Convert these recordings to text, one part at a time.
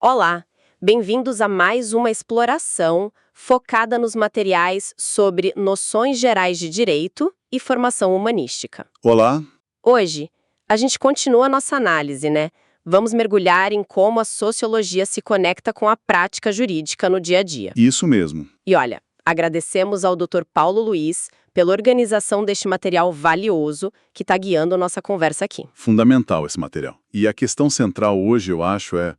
Olá, bem-vindos a mais uma exploração focada nos materiais sobre noções gerais de direito e formação humanística. Olá, Hoje, a gente continua a nossa análise, né? Vamos mergulhar em como a sociologia se conecta com a prática jurídica no dia a dia. isso mesmo. E olha, agradecemos ao Dr. Paulo Luiz pela organização deste material valioso que está guiando a nossa conversa aqui. Fundamental esse material. E a questão central hoje, eu acho, é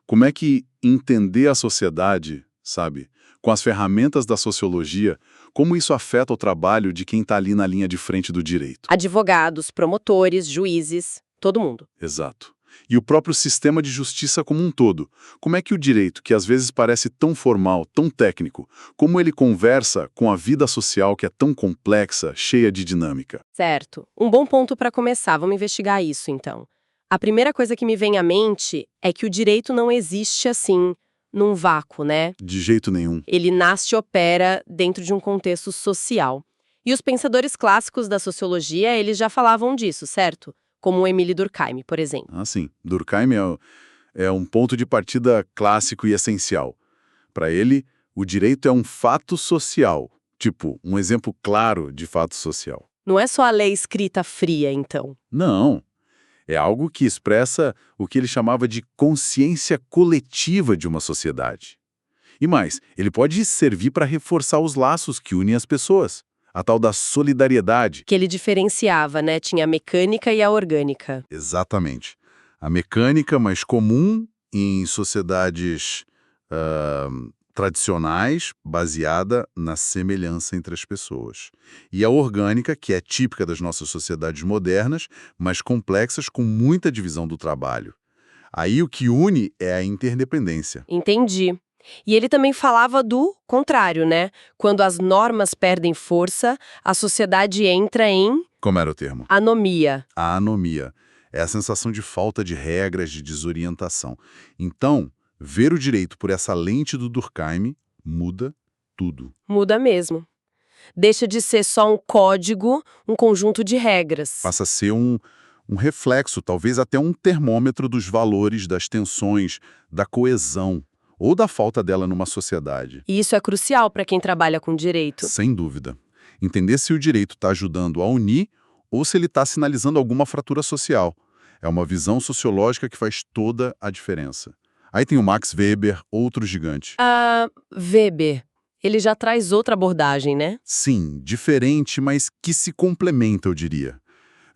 como é que entender a sociedade, sabe, com as ferramentas da sociologia, como isso afeta o trabalho de quem está ali na linha de frente do direito. Advogados, promotores, juízes, todo mundo. Exato. E o próprio sistema de justiça como um todo. Como é que o direito, que às vezes parece tão formal, tão técnico, como ele conversa com a vida social que é tão complexa, cheia de dinâmica? Certo. Um bom ponto para começar. Vamos investigar isso, então. A primeira coisa que me vem à mente é que o direito não existe assim, num vácuo, né? De jeito nenhum. Ele nasce e opera dentro de um contexto social. E os pensadores clássicos da sociologia, eles já falavam disso, certo? Como o Émile Durkheim, por exemplo. Assim, Durkheim é um ponto de partida clássico e essencial. Para ele, o direito é um fato social, tipo, um exemplo claro de fato social. Não é só a lei escrita fria, então. Não, é algo que expressa o que ele chamava de consciência coletiva de uma sociedade. E mais, ele pode servir para reforçar os laços que unem as pessoas, a tal da solidariedade. Que ele diferenciava, né? Tinha a mecânica e a orgânica. Exatamente. A mecânica mais comum em sociedades tradicionais, baseada na semelhança entre as pessoas. E a orgânica, que é típica das nossas sociedades modernas, mas complexas, com muita divisão do trabalho. Aí o que une é a interdependência. Entendi. E ele também falava do contrário, né? Quando as normas perdem força, a sociedade entra em Como era o termo? anomia. A anomia. É a sensação de falta de regras, de desorientação. Então, ver o direito por essa lente do Durkheim muda tudo. Muda mesmo. Deixa de ser só um código, um conjunto de regras. Passa a ser um reflexo, talvez até um termômetro dos valores, das tensões, da coesão ou da falta dela numa sociedade. E isso é crucial para quem trabalha com direito. Sem dúvida. Entender se o direito está ajudando a unir ou se ele está sinalizando alguma fratura social. É uma visão sociológica que faz toda a diferença. Aí tem o Max Weber, outro gigante. Weber, ele já traz outra abordagem, né? Sim, diferente, mas que se complementa, eu diria.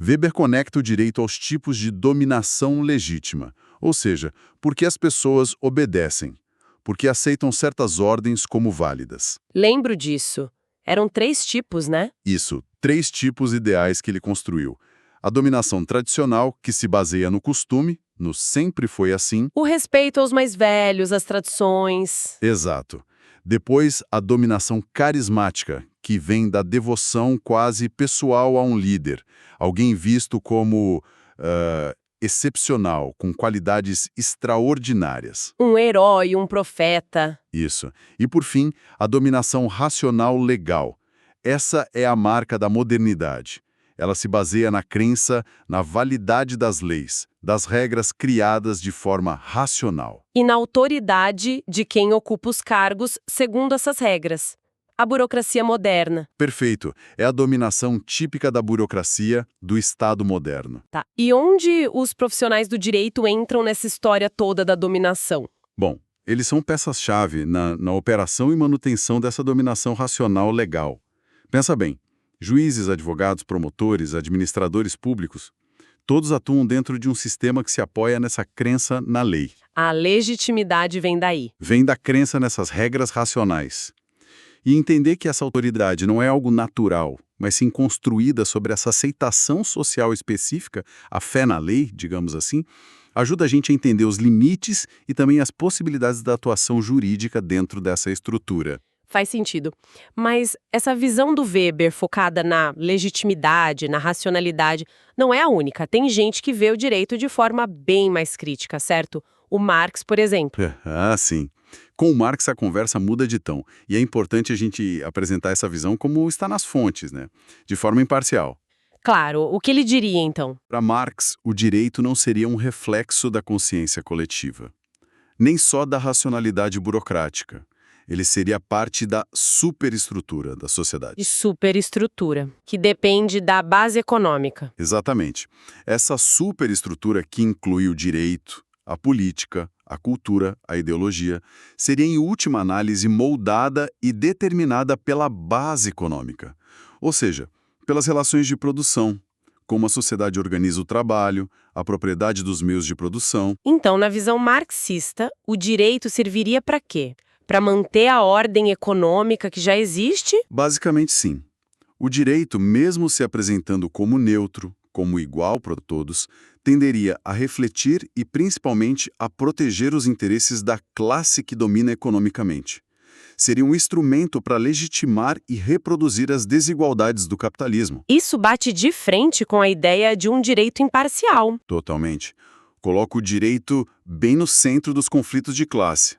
Weber conecta o direito aos tipos de dominação legítima, ou seja, porque as pessoas obedecem, porque aceitam certas ordens como válidas. Lembro disso. Eram 3 tipos, né? Isso, 3 tipos ideais que ele construiu. A dominação tradicional, que se baseia no costume, no sempre foi assim. O respeito aos mais velhos, às tradições. Exato. Depois, a dominação carismática, que vem da devoção quase pessoal a um líder, alguém visto como excepcional, com qualidades extraordinárias. Um herói, um profeta. Isso. E, por fim, a dominação racional legal. Essa é a marca da modernidade. Ela se baseia na crença na validade das leis, das regras criadas de forma racional. E na autoridade de quem ocupa os cargos segundo essas regras. A burocracia moderna. Perfeito. É a dominação típica da burocracia do Estado moderno. Tá. E onde os profissionais do direito entram nessa história toda da dominação? Bom, eles são peças-chave na operação e manutenção dessa dominação racional legal. Pensa bem, juízes, advogados, promotores, administradores públicos, todos atuam dentro de um sistema que se apoia nessa crença na lei. A legitimidade vem daí. Vem da crença nessas regras racionais. E entender que essa autoridade não é algo natural, mas sim construída sobre essa aceitação social específica, a fé na lei, digamos assim, ajuda a gente a entender os limites e também as possibilidades da atuação jurídica dentro dessa estrutura. Faz sentido. Mas essa visão do Weber focada na legitimidade, na racionalidade, não é a única. Tem gente que vê o direito de forma bem mais crítica, certo? O Marx, por exemplo. Sim. Com o Marx a conversa muda de tom, e é importante a gente apresentar essa visão como está nas fontes, né? De forma imparcial. Claro, o que ele diria então? Para Marx, o direito não seria um reflexo da consciência coletiva. nem só da racionalidade burocrática. Ele seria parte da superestrutura da sociedade. De superestrutura, que depende da base econômica. Exatamente. Essa superestrutura que inclui o direito, a política, a cultura, a ideologia, seria em última análise moldada e determinada pela base econômica, ou seja, pelas relações de produção, como a sociedade organiza o trabalho, a propriedade dos meios de produção. Então, na visão marxista, o direito serviria para quê? Para manter a ordem econômica que já existe? Basicamente, sim. O direito, mesmo se apresentando como neutro, como igual para todos, tenderia a refletir e, principalmente, a proteger os interesses da classe que domina economicamente. Seria um instrumento para legitimar e reproduzir as desigualdades do capitalismo. Isso bate de frente com a ideia de um direito imparcial. Totalmente. Coloca o direito bem no centro dos conflitos de classe.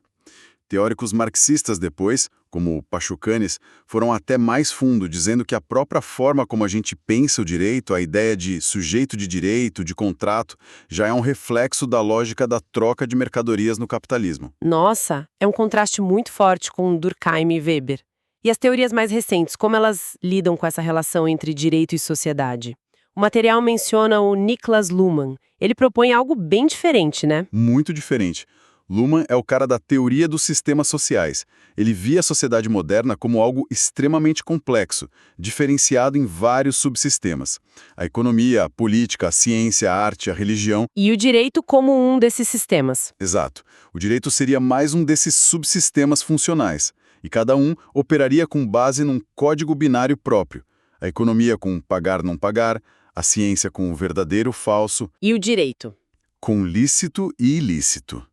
Teóricos marxistas depois, como Pachucanes, foram até mais fundo, dizendo que a própria forma como a gente pensa o direito, a ideia de sujeito de direito, de contrato, já é um reflexo da lógica da troca de mercadorias no capitalismo. Nossa, é um contraste muito forte com Durkheim e Weber. E as teorias mais recentes, como elas lidam com essa relação entre direito e sociedade? O material menciona o Niklas Luhmann. Ele propõe algo bem diferente, né? Muito diferente. Luhmann é o cara da teoria dos sistemas sociais. Ele via a sociedade moderna como algo extremamente complexo, diferenciado em vários subsistemas. A economia, a política, a ciência, a arte, a religião. E o direito como um desses sistemas. Exato. O direito seria mais um desses subsistemas funcionais, e cada um operaria com base num código binário próprio. A economia com pagar, não pagar, a ciência com verdadeiro, falso. E o direito? Com lícito e ilícito.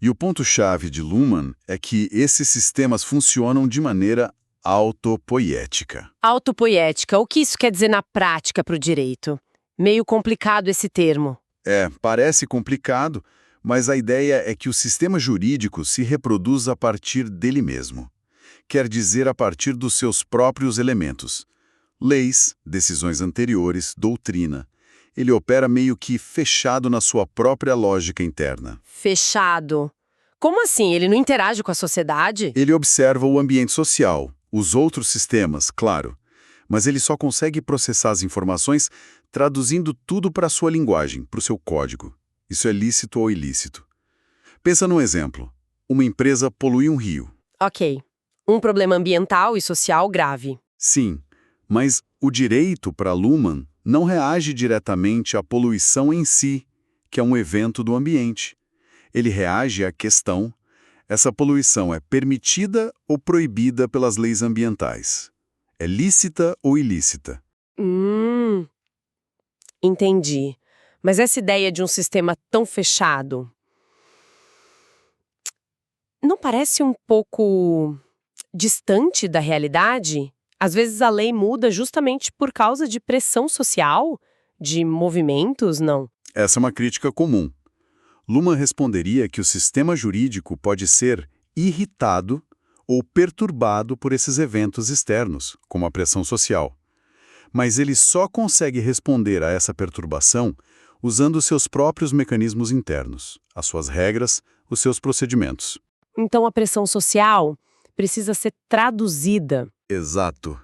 E o ponto-chave de Luhmann é que esses sistemas funcionam de maneira autopoiética. Autopoiética, o que isso quer dizer na prática para o direito? Meio complicado esse termo. Parece complicado, mas a ideia é que o sistema jurídico se reproduz a partir dele mesmo. Quer dizer, a partir dos seus próprios elementos. Leis, decisões anteriores, doutrina. Ele opera meio que fechado na sua própria lógica interna. Fechado. Como assim? Ele não interage com a sociedade? Ele observa o ambiente social, os outros sistemas, claro, mas ele só consegue processar as informações traduzindo tudo para a sua linguagem, para o seu código. Isso é lícito ou ilícito. Pensa num exemplo. Uma empresa polui um rio. Ok. Um problema ambiental e social grave. Sim, mas o direito para Luhmann não reage diretamente à poluição em si, que é um evento do ambiente. Ele reage à questão: essa poluição é permitida ou proibida pelas leis ambientais? É lícita ou ilícita? Entendi. Mas essa ideia de um sistema tão fechado não parece um pouco distante da realidade? Às vezes a lei muda justamente por causa de pressão social, de movimentos, não? Essa é uma crítica comum. Luhmann responderia que o sistema jurídico pode ser irritado ou perturbado por esses eventos externos, como a pressão social. Mas ele só consegue responder a essa perturbação usando seus próprios mecanismos internos, as suas regras, os seus procedimentos. Então a pressão social precisa ser traduzida. Exato.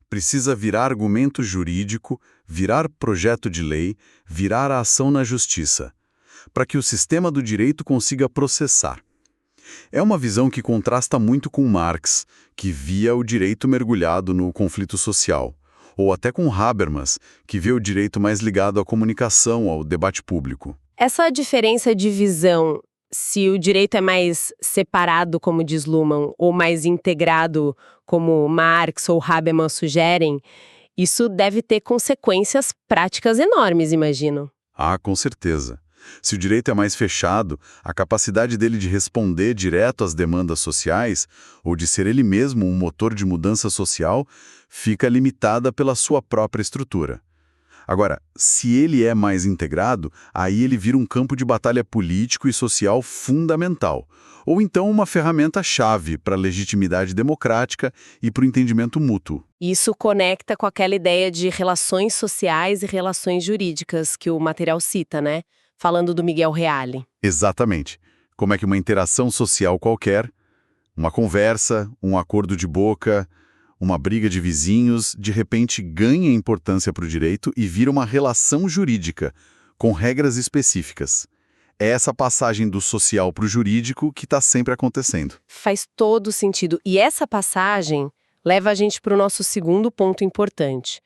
Precisa virar argumento jurídico, virar projeto de lei, virar a ação na justiça, para que o sistema do direito consiga processar. É uma visão que contrasta muito com Marx, que via o direito mergulhado no conflito social, ou até com Habermas, que vê o direito mais ligado à comunicação, ao debate público. Essa diferença de visão, se o direito é mais separado, como diz Luhmann, ou mais integrado, como Marx ou Habermas sugerem, isso deve ter consequências práticas enormes, imagino. Ah, com certeza. Se o direito é mais fechado, a capacidade dele de responder direto às demandas sociais, ou de ser ele mesmo um motor de mudança social, fica limitada pela sua própria estrutura. Agora, se ele é mais integrado, aí ele vira um campo de batalha político e social fundamental, ou então uma ferramenta-chave para a legitimidade democrática e para o entendimento mútuo. Isso conecta com aquela ideia de relações sociais e relações jurídicas que o material cita, né? Falando do Miguel Reale. Exatamente. como é que uma interação social qualquer, uma conversa, um acordo de boca, uma briga de vizinhos, de repente ganha importância para o direito e vira uma relação jurídica, com regras específicas. É essa passagem do social para o jurídico que está sempre acontecendo. Faz todo sentido. E essa passagem leva a gente para o nosso segundo ponto importante.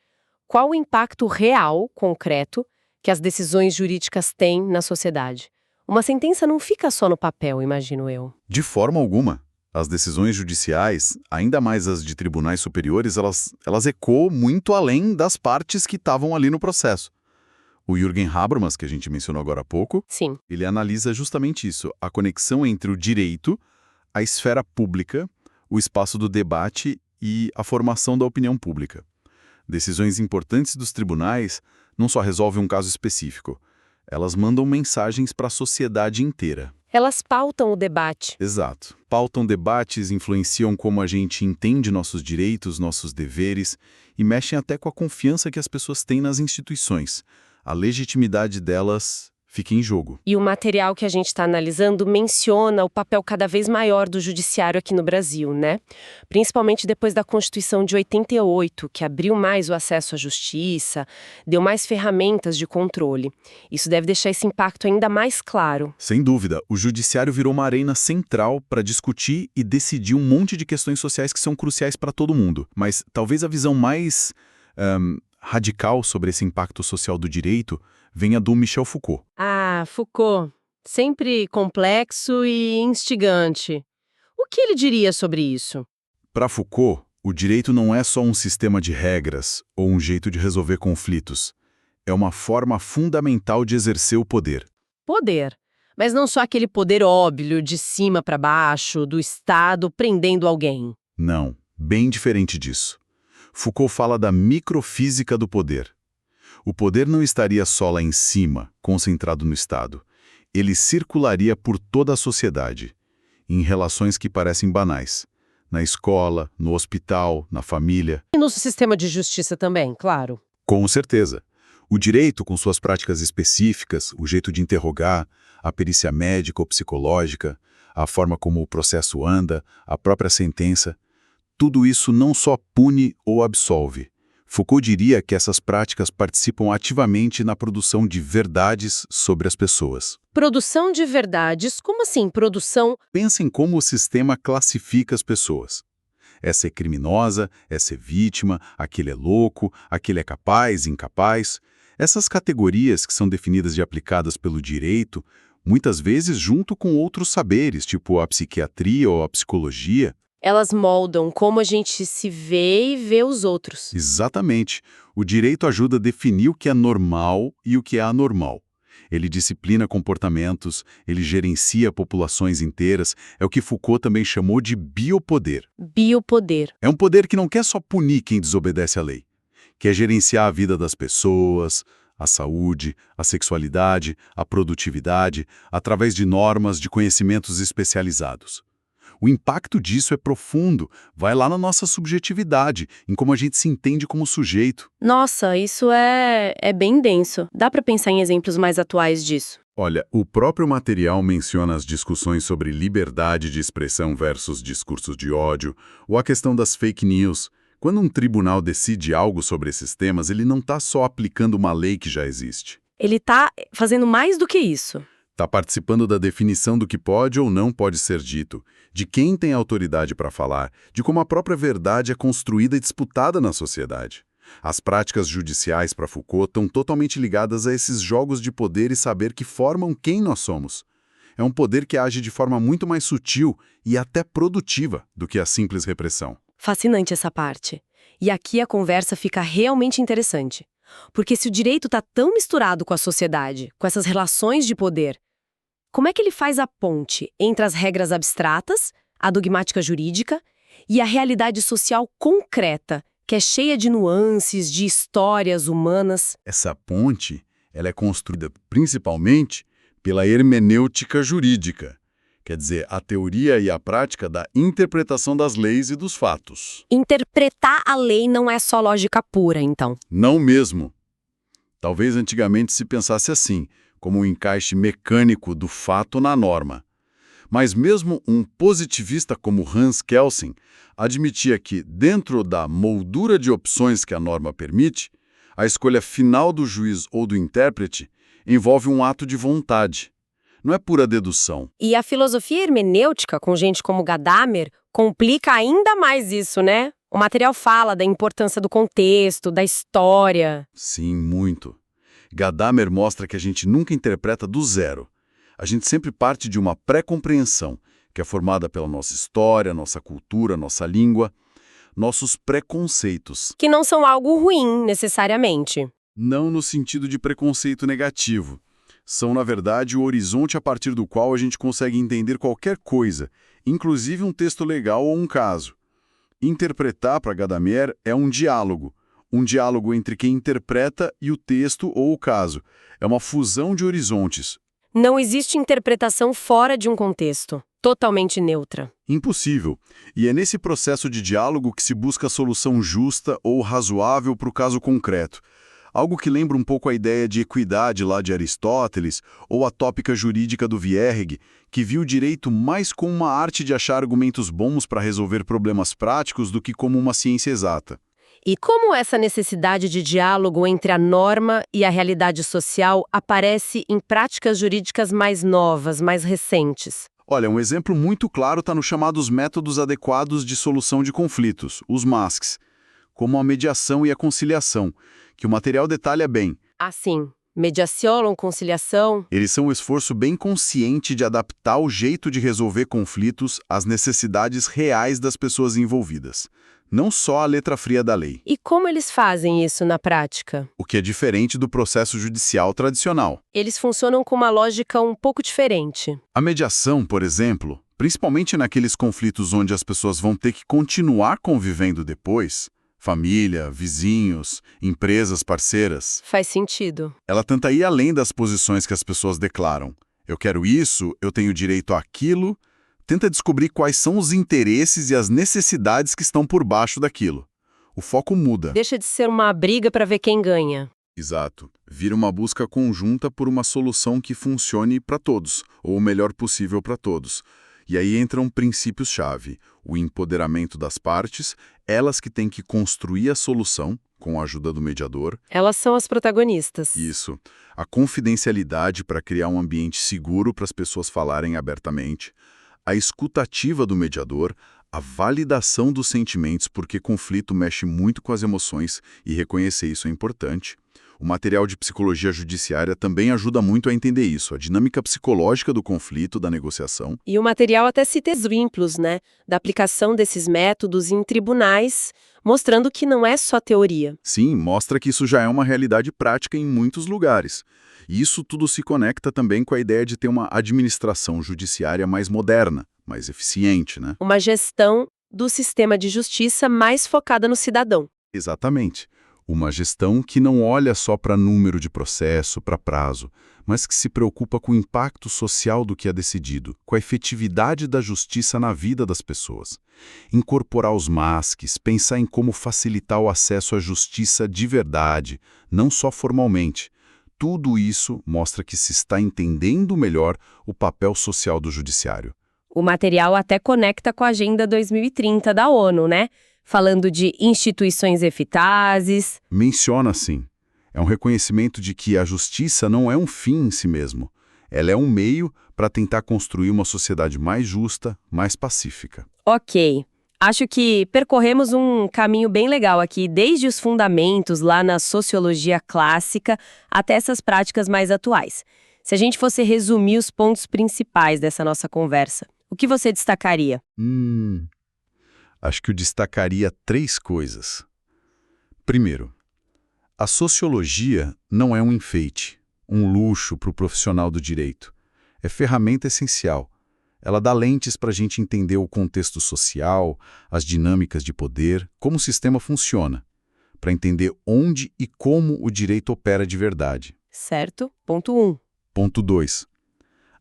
Qual o impacto real, concreto, que as decisões jurídicas têm na sociedade? Uma sentença não fica só no papel, imagino eu. De forma alguma. As decisões judiciais, ainda mais as de tribunais superiores, elas ecoam muito além das partes que estavam ali no processo. O Jürgen Habermas, que a gente mencionou agora há pouco, Sim. ele analisa justamente isso, a conexão entre o direito, a esfera pública, o espaço do debate e a formação da opinião pública. Decisões importantes dos tribunais não só resolvem um caso específico, elas mandam mensagens para a sociedade inteira. Elas pautam o debate. Exato. Pautam debates, influenciam como a gente entende nossos direitos, nossos deveres e mexem até com a confiança que as pessoas têm nas instituições. A legitimidade delas fica em jogo. E o material que a gente está analisando menciona o papel cada vez maior do judiciário aqui no Brasil, né? Principalmente depois da Constituição de 88, que abriu mais o acesso à justiça, deu mais ferramentas de controle. Isso deve deixar esse impacto ainda mais claro. Sem dúvida, o judiciário virou uma arena central para discutir e decidir um monte de questões sociais que são cruciais para todo mundo. Mas talvez a visão mais radical sobre esse impacto social do direito venha do Michel Foucault. Ah, Foucault. Sempre complexo e instigante. O que ele diria sobre isso? Para Foucault, o direito não é só um sistema de regras ou um jeito de resolver conflitos. É uma forma fundamental de exercer o poder. Poder. Mas não só aquele poder óbvio, de cima para baixo, do Estado prendendo alguém. Não, bem diferente disso. Foucault fala da microfísica do poder. O poder não estaria só lá em cima, concentrado no Estado. Ele circularia por toda a sociedade, em relações que parecem banais. Na escola, no hospital, na família. E no sistema de justiça também, claro. Com certeza. O direito, com suas práticas específicas, o jeito de interrogar, a perícia médica ou psicológica, a forma como o processo anda, a própria sentença, tudo isso não só pune ou absolve. Foucault diria que essas práticas participam ativamente na produção de verdades sobre as pessoas. Produção de verdades? Como assim, produção? Pensa em como o sistema classifica as pessoas. Essa é criminosa, essa é vítima, aquele é louco, aquele é capaz, incapaz. Essas categorias que são definidas e aplicadas pelo direito, muitas vezes junto com outros saberes, tipo a psiquiatria ou a psicologia. Elas moldam como a gente se vê e vê os outros. Exatamente. O direito ajuda a definir o que é normal e o que é anormal. Ele disciplina comportamentos, ele gerencia populações inteiras, é o que Foucault também chamou de biopoder. Biopoder. É um poder que não quer só punir quem desobedece à lei, quer gerenciar a vida das pessoas, a saúde, a sexualidade, a produtividade, através de normas, de conhecimentos especializados. O impacto disso é profundo, vai lá na nossa subjetividade, em como a gente se entende como sujeito. Nossa, isso é bem denso. Dá para pensar em exemplos mais atuais disso? Olha, o próprio material menciona as discussões sobre liberdade de expressão versus discursos de ódio, ou a questão das fake news. Quando um tribunal decide algo sobre esses temas, ele não está só aplicando uma lei que já existe. Ele está fazendo mais do que isso. Está participando da definição do que pode ou não pode ser dito, de quem tem autoridade para falar, de como a própria verdade é construída e disputada na sociedade. As práticas judiciais para Foucault estão totalmente ligadas a esses jogos de poder e saber que formam quem nós somos. É um poder que age de forma muito mais sutil e até produtiva do que a simples repressão. Fascinante essa parte. E aqui a conversa fica realmente interessante. Porque se o direito está tão misturado com a sociedade, com essas relações de poder, como é que ele faz a ponte entre as regras abstratas, a dogmática jurídica, e a realidade social concreta, que é cheia de nuances, de histórias humanas? Essa ponte, ela é construída principalmente pela hermenêutica jurídica, quer dizer, a teoria e a prática da interpretação das leis e dos fatos. Interpretar a lei não é só lógica pura, então. Não mesmo. Talvez antigamente se pensasse assim, como um encaixe mecânico do fato na norma. Mas mesmo um positivista como Hans Kelsen admitia que, dentro da moldura de opções que a norma permite, a escolha final do juiz ou do intérprete envolve um ato de vontade. Não é pura dedução. E a filosofia hermenêutica, com gente como Gadamer, complica ainda mais isso, né? O material fala da importância do contexto, da história. Sim, muito. Gadamer mostra que a gente nunca interpreta do zero. A gente sempre parte de uma pré-compreensão, que é formada pela nossa história, nossa cultura, nossa língua, nossos preconceitos. Que não são algo ruim, necessariamente. Não no sentido de preconceito negativo. São, na verdade, o horizonte a partir do qual a gente consegue entender qualquer coisa, inclusive um texto legal ou um caso. Interpretar, para Gadamer, é um diálogo entre quem interpreta e o texto ou o caso. É uma fusão de horizontes. Não existe interpretação fora de um contexto, totalmente neutra. Impossível. E é nesse processo de diálogo que se busca a solução justa ou razoável para o caso concreto. Algo que lembra um pouco a ideia de equidade lá de Aristóteles, ou a tópica jurídica do Vierge, que viu o direito mais como uma arte de achar argumentos bons para resolver problemas práticos do que como uma ciência exata. E como essa necessidade de diálogo entre a norma e a realidade social aparece em práticas jurídicas mais novas, mais recentes? Olha, um exemplo muito claro está nos chamados métodos adequados de solução de conflitos, os MASCs, como a mediação e a conciliação, que o material detalha bem. Assim, mediação, conciliação... Eles são um esforço bem consciente de adaptar o jeito de resolver conflitos às necessidades reais das pessoas envolvidas, não só a letra fria da lei. E como eles fazem isso na prática? O que é diferente do processo judicial tradicional. Eles funcionam com uma lógica um pouco diferente. A mediação, por exemplo, principalmente naqueles conflitos onde as pessoas vão ter que continuar convivendo depois, família, vizinhos, empresas parceiras. Faz sentido. Ela tenta ir além das posições que as pessoas declaram. Eu quero isso, eu tenho direito àquilo. Tenta descobrir quais são os interesses e as necessidades que estão por baixo daquilo. O foco muda. Deixa de ser uma briga para ver quem ganha. Exato. Vira uma busca conjunta por uma solução que funcione para todos, ou o melhor possível para todos. E aí entram princípios-chave, o empoderamento das partes, elas que têm que construir a solução, com a ajuda do mediador. Elas são as protagonistas. Isso. A confidencialidade para criar um ambiente seguro para as pessoas falarem abertamente. A escutativa do mediador, a validação dos sentimentos, porque conflito mexe muito com as emoções e reconhecer isso é importante. O material de psicologia judiciária também ajuda muito a entender isso, a dinâmica psicológica do conflito, da negociação. E o material até cita exemplos, né, da aplicação desses métodos em tribunais, mostrando que não é só teoria. Sim, mostra que isso já é uma realidade prática em muitos lugares. E isso tudo se conecta também com a ideia de ter uma administração judiciária mais moderna, mais eficiente, né? Uma gestão do sistema de justiça mais focada no cidadão. Exatamente. Uma gestão que não olha só para número de processo, para prazo, mas que se preocupa com o impacto social do que é decidido, com a efetividade da justiça na vida das pessoas. Incorporar os MASCs, pensar em como facilitar o acesso à justiça de verdade, não só formalmente. Tudo isso mostra que se está entendendo melhor o papel social do judiciário. O material até conecta com a Agenda 2030 da ONU, né? Falando de instituições eficazes. Menciona assim. É um reconhecimento de que a justiça não é um fim em si mesmo. Ela é um meio para tentar construir uma sociedade mais justa, mais pacífica. Ok. Acho que percorremos um caminho bem legal aqui, desde os fundamentos lá na sociologia clássica até essas práticas mais atuais. Se a gente fosse resumir os pontos principais dessa nossa conversa, o que você destacaria? Acho que eu destacaria 3 coisas. Primeiro, a sociologia não é um enfeite, um luxo para o profissional do direito. É ferramenta essencial. Ela dá lentes para a gente entender o contexto social, as dinâmicas de poder, como o sistema funciona, para entender onde e como o direito opera de verdade. Certo? Ponto 1. Ponto 2.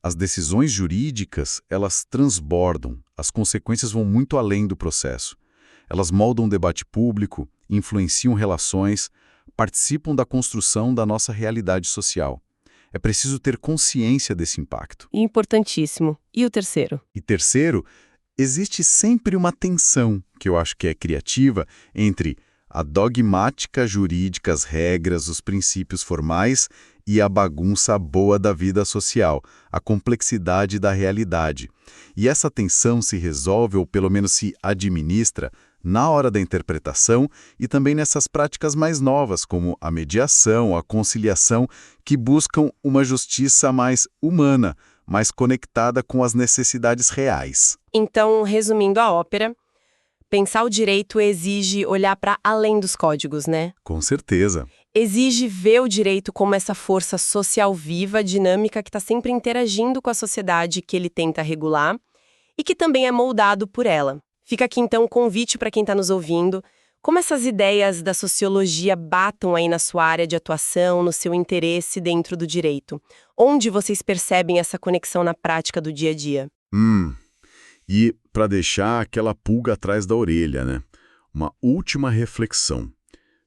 As decisões jurídicas, elas transbordam, as consequências vão muito além do processo. Elas moldam o debate público, influenciam relações, participam da construção da nossa realidade social. É preciso ter consciência desse impacto. Importantíssimo. E o terceiro? E terceiro, existe sempre uma tensão, que eu acho que é criativa, entre a dogmática jurídica, as regras, os princípios formais e a bagunça boa da vida social, a complexidade da realidade. E essa tensão se resolve, ou pelo menos se administra, na hora da interpretação e também nessas práticas mais novas, como a mediação, a conciliação, que buscam uma justiça mais humana, mais conectada com as necessidades reais. Então, resumindo a ópera, pensar o direito exige olhar para além dos códigos, né? Com certeza. Exige ver o direito como essa força social viva, dinâmica, que está sempre interagindo com a sociedade que ele tenta regular e que também é moldado por ela. Fica aqui então um convite para quem está nos ouvindo, como essas ideias da sociologia batam aí na sua área de atuação, no seu interesse dentro do direito. Onde vocês percebem essa conexão na prática do dia a dia? E para deixar aquela pulga atrás da orelha, né? Uma última reflexão.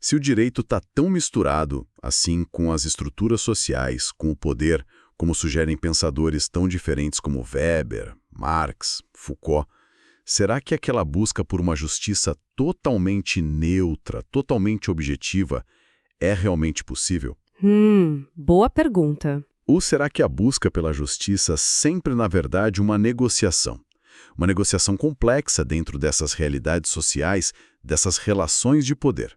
Se o direito está tão misturado, assim, com as estruturas sociais, com o poder, como sugerem pensadores tão diferentes como Weber, Marx, Foucault, será que aquela busca por uma justiça totalmente neutra, totalmente objetiva, é realmente possível? Boa pergunta. Ou será que a busca pela justiça sempre, na verdade, uma negociação? Uma negociação complexa dentro dessas realidades sociais, dessas relações de poder.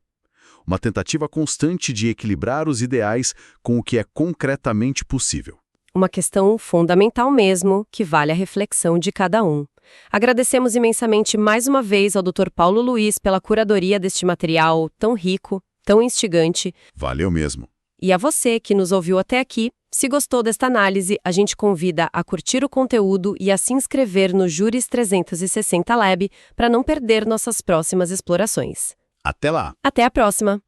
Uma tentativa constante de equilibrar os ideais com o que é concretamente possível. Uma questão fundamental mesmo, que vale a reflexão de cada um. Agradecemos imensamente mais uma vez ao Dr. Paulo Luiz pela curadoria deste material tão rico, tão instigante. Valeu mesmo. E a você que nos ouviu até aqui, se gostou desta análise, a gente convida a curtir o conteúdo e a se inscrever no Juris 360 Lab para não perder nossas próximas explorações. Até lá! Até a próxima!